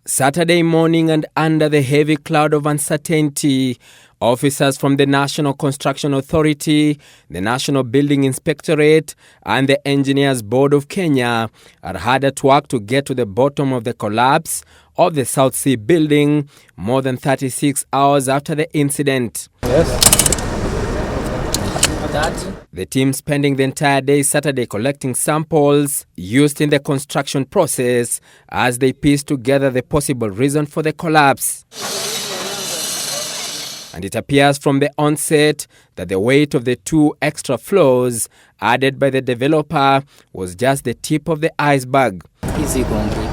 Saturday morning, and under the heavy cloud of uncertainty, officers from the National Construction Authority, the National Building Inspectorate, and the Engineers Board of Kenya are hard at work to get to the bottom of the collapse of the South Sea building more than 36 hours after the incident. The team spending the entire day Saturday collecting samples used in the construction process as they piece together the possible reason for the collapse. And it appears from the onset that the weight of the 2 extra floors added by the developer was just the tip of the iceberg. Easy concrete.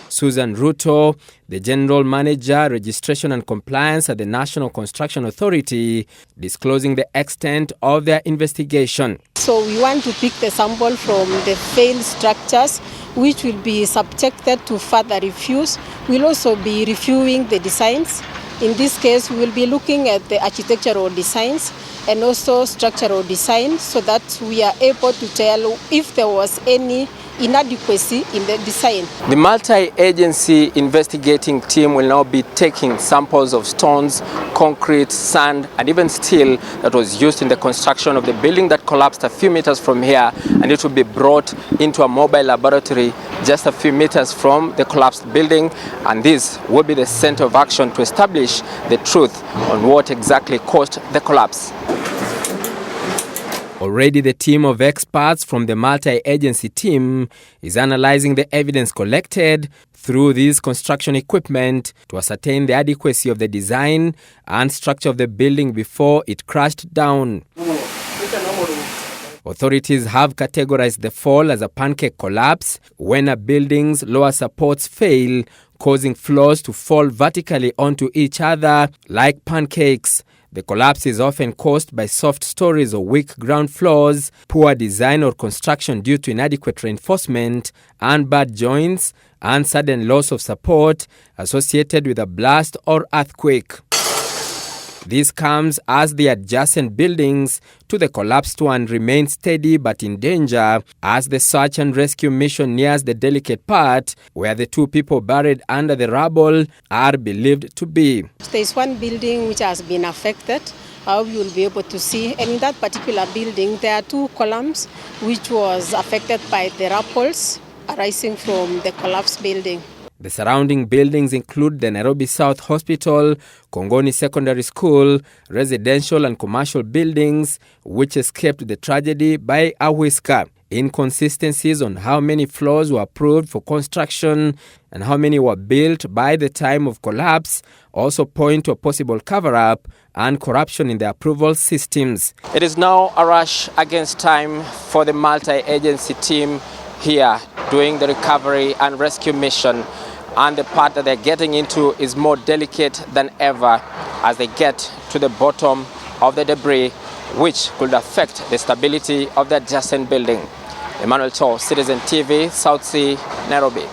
Susan Ruto, the General Manager, Registration and Compliance at the National Construction Authority, disclosing the extent of their investigation. So we want to pick the sample from the failed structures, which will be subjected to further reviews. We'll also be reviewing the designs. In this case, we will be looking at the architectural designs and also structural design so that we are able to tell if there was any inadequacy in the design. The multi-agency investigating team will now be taking samples of stones, concrete, sand, and even steel that was used in the construction of the building that collapsed a few meters from here, and it will be brought into a mobile laboratory just a few meters from the collapsed building, and this will be the center of action to establish the truth on what exactly caused the collapse. Already the team of experts from the multi-agency team is analyzing the evidence collected through this construction equipment to ascertain the adequacy of the design and structure of the building before it crashed down. Authorities have categorized the fall as a pancake collapse when a building's lower supports fail, causing floors to fall vertically onto each other like pancakes. The collapse is often caused by soft stories or weak ground floors, poor design or construction due to inadequate reinforcement, and bad joints, and sudden loss of support associated with a blast or earthquake. This comes as the adjacent buildings to the collapsed one remain steady but in danger as the search and rescue mission nears the delicate part where the 2 people buried under the rubble are believed to be. There is one building which has been affected. You will be able to see, and in that particular building there are 2 columns which was affected by the ripples arising from the collapsed building. The surrounding buildings include the Nairobi South Hospital, Kongoni Secondary School, residential and commercial buildings, which escaped the tragedy by a whisker. Inconsistencies on how many floors were approved for construction and how many were built by the time of collapse also point to a possible cover-up and corruption in the approval systems. It is now a rush against time for the multi-agency team here doing the recovery and rescue mission. And the part that they're getting into is more delicate than ever as they get to the bottom of the debris, which could affect the stability of the adjacent building. Emmanuel Cho, Citizen TV, South Sea, Nairobi.